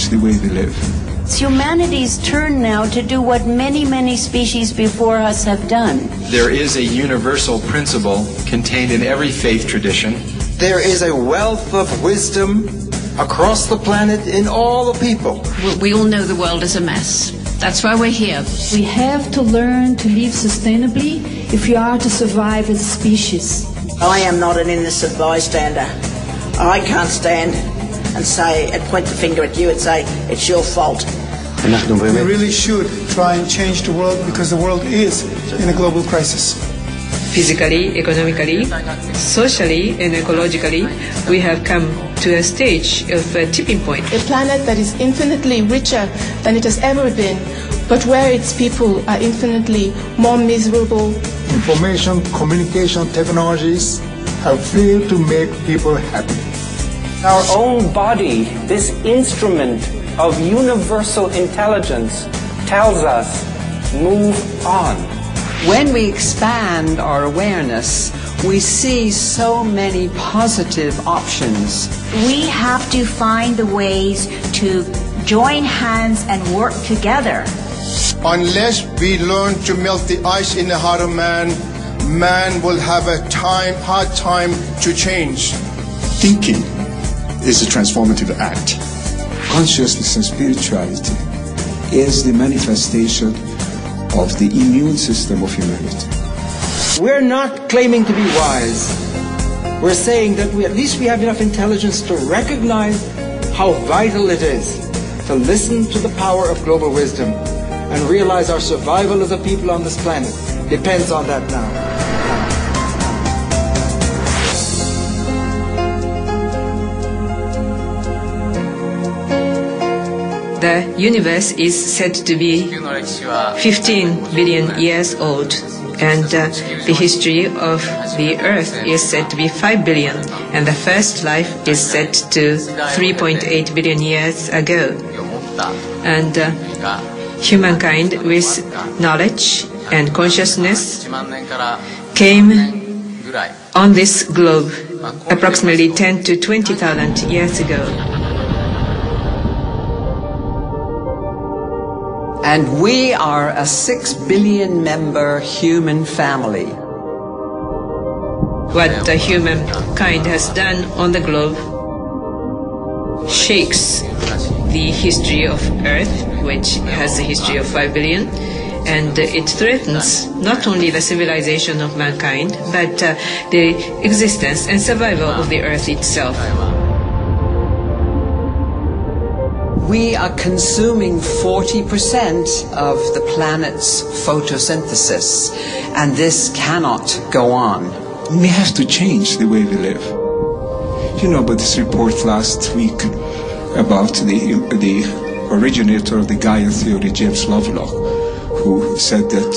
change the way we live. It's humanity's turn now to do what many, many species before us have done. There is a universal principle contained in every faith tradition. There is a wealth of wisdom across the planet in all the people. We all know the world is a mess. That's why we're here. We have to learn to live sustainably if we are to survive as a species. I am not an innocent bystander. I can't stand and say and point the finger at you and say it's your fault. We really should try and change the world because the world is in a global crisis. Physically, economically, socially and ecologically, we have come to a stage of a tipping point. A planet that is infinitely richer than it has ever been, but where its people are infinitely more miserable. Information, communication technologies have failed to make people happy. Our own body, this instrument of universal intelligence, tells us, move on. When we expand our awareness, we see so many positive options. We have to find the ways to join hands and work together. Unless we learn to melt the ice in the heart of man, man will have a hard time to change. Thinking is a transformative act. Consciousness and spirituality is the manifestation of the immune system of humanity. We're not claiming to be wise. We're saying that at least we have enough intelligence to recognize how vital it is to listen to the power of global wisdom and realize our survival as a people on this planet depends on that now. The universe is said to be 15 billion years old, and the history of the Earth is said to be 5 billion, and the first life is said to 3.8 billion years ago. And humankind with knowledge and consciousness came on this globe approximately 10 to 20,000 years ago. And we are a 6 billion member human family. What the humankind has done on the globe shakes the history of Earth, which has a history of 5 billion, and it threatens not only the civilization of mankind, but the existence and survival of the Earth itself. We are consuming 40% of the planet's photosynthesis, and this cannot go on. We have to change the way we live. You know about this report last week about the originator of the Gaia theory, James Lovelock, who said that,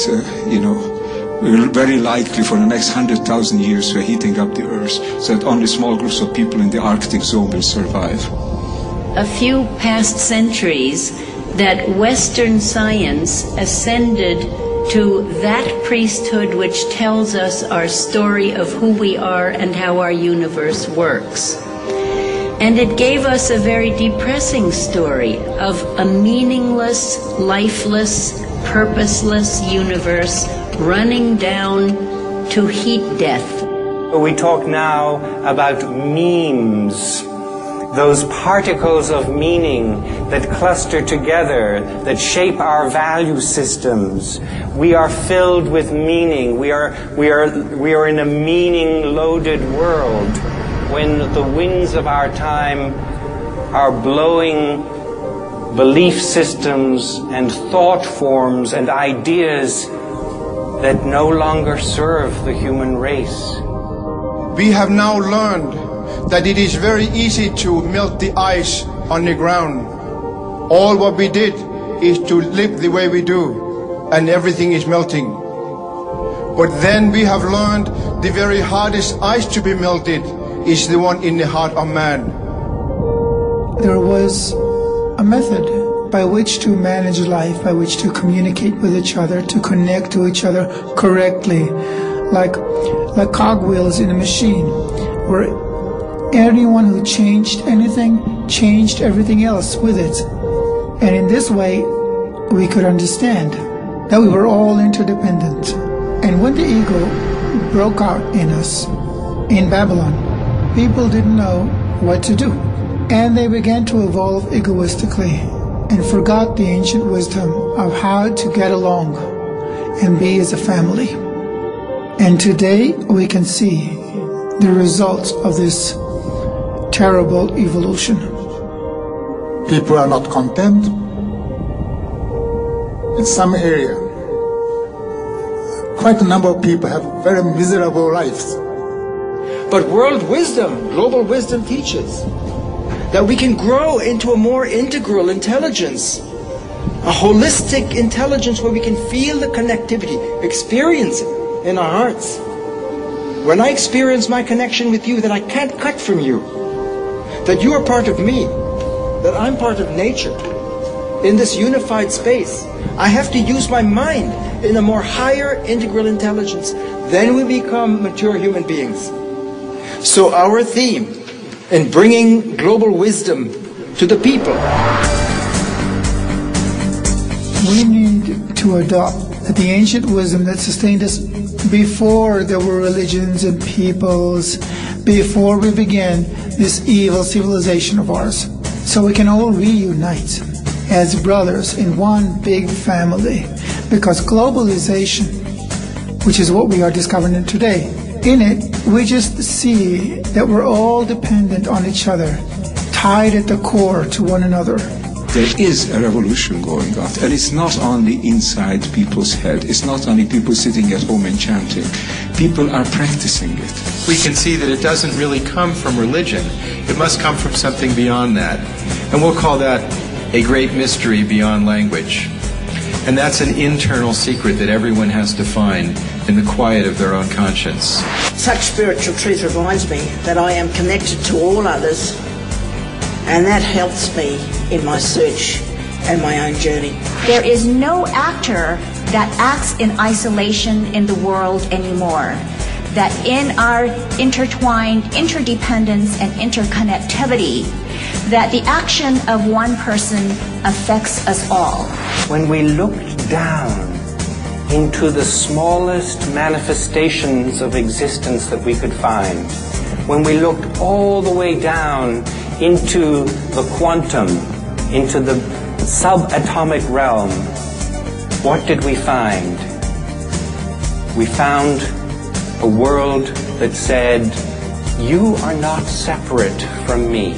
we're very likely for the next 100,000 years we're heating up the Earth, so that only small groups of people in the Arctic zone will survive. A few past centuries that Western science ascended to that priesthood which tells us our story of who we are and how our universe works. And it gave us a very depressing story of a meaningless, lifeless, purposeless universe running down to heat death. We talk now about memes. Those particles of meaning that cluster together, that shape our value systems. We are filled with meaning. We are in a meaning-loaded world when the winds of our time are blowing belief systems and thought forms and ideas that no longer serve the human race. We have now learned that it is very easy to melt the ice on the ground. All what we did is to live the way we do, and everything is melting. But then we have learned the very hardest ice to be melted is the one in the heart of man. There was a method by which to manage life, by which to communicate with each other, to connect to each other correctly, like cogwheels in a machine, where anyone who changed anything changed everything else with it. And in this way, we could understand that we were all interdependent. And when the ego broke out in us, in Babylon, people didn't know what to do. And they began to evolve egoistically and forgot the ancient wisdom of how to get along and be as a family. And today we can see the results of this terrible evolution. People are not content. In some area, quite a number of people have very miserable lives. But world wisdom, global wisdom teaches that we can grow into a more integral intelligence, a holistic intelligence where we can feel the connectivity, experience it in our hearts. When I experience my connection with you, that I can't cut from you, that you are part of me, that I'm part of nature, in this unified space, I have to use my mind in a more higher integral intelligence. Then we become mature human beings. So our theme in bringing global wisdom to the people. We need to adopt the ancient wisdom that sustained us before there were religions and peoples, before we began this evil civilization of ours. So we can all reunite as brothers in one big family. Because globalization, which is what we are discovering today, in it, we just see that we're all dependent on each other, tied at the core to one another. There is a revolution going on, and it's not only inside people's head. It's not only people sitting at home and chanting. People are practicing it. We can see that it doesn't really come from religion. It must come from something beyond that. And we'll call that a great mystery beyond language. And that's an internal secret that everyone has to find in the quiet of their own conscience. Such spiritual truth reminds me that I am connected to all others, and that helps me in my search and my own journey. There is no actor that acts in isolation in the world anymore. That in our intertwined interdependence and interconnectivity, that the action of one person affects us all. When we looked down into the smallest manifestations of existence that we could find, when we looked all the way down into the quantum, into the subatomic realm, what did we find? We found a world that said, you are not separate from me.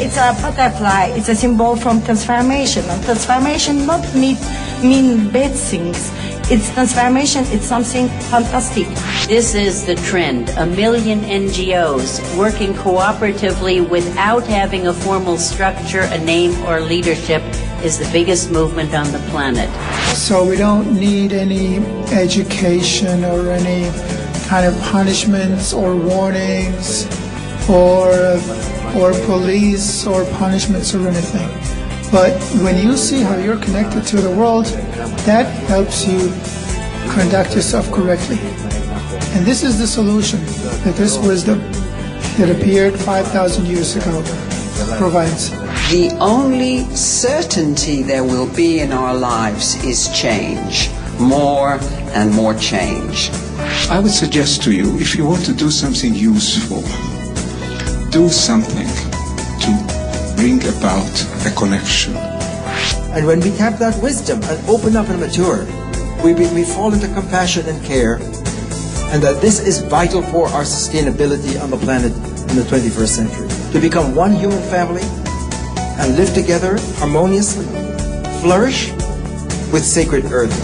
It's a butterfly. It's a symbol from transformation. And transformation not mean bad things. It's transformation. It's something fantastic. This is the trend. 1 million NGOs working cooperatively without having a formal structure, a name, or leadership is the biggest movement on the planet. So we don't need any education or any kind of punishments or warnings or police or punishments or anything. But when you see how you're connected to the world, that helps you conduct yourself correctly. And this is the solution that this wisdom that appeared 5,000 years ago provides. The only certainty there will be in our lives is change. More and more change. I would suggest to you, if you want to do something useful, do something to bring about a connection. And when we tap that wisdom and open up and mature, we fall into compassion and care, and that this is vital for our sustainability on the planet in the 21st century. To become one human family and live together harmoniously, flourish with sacred earth.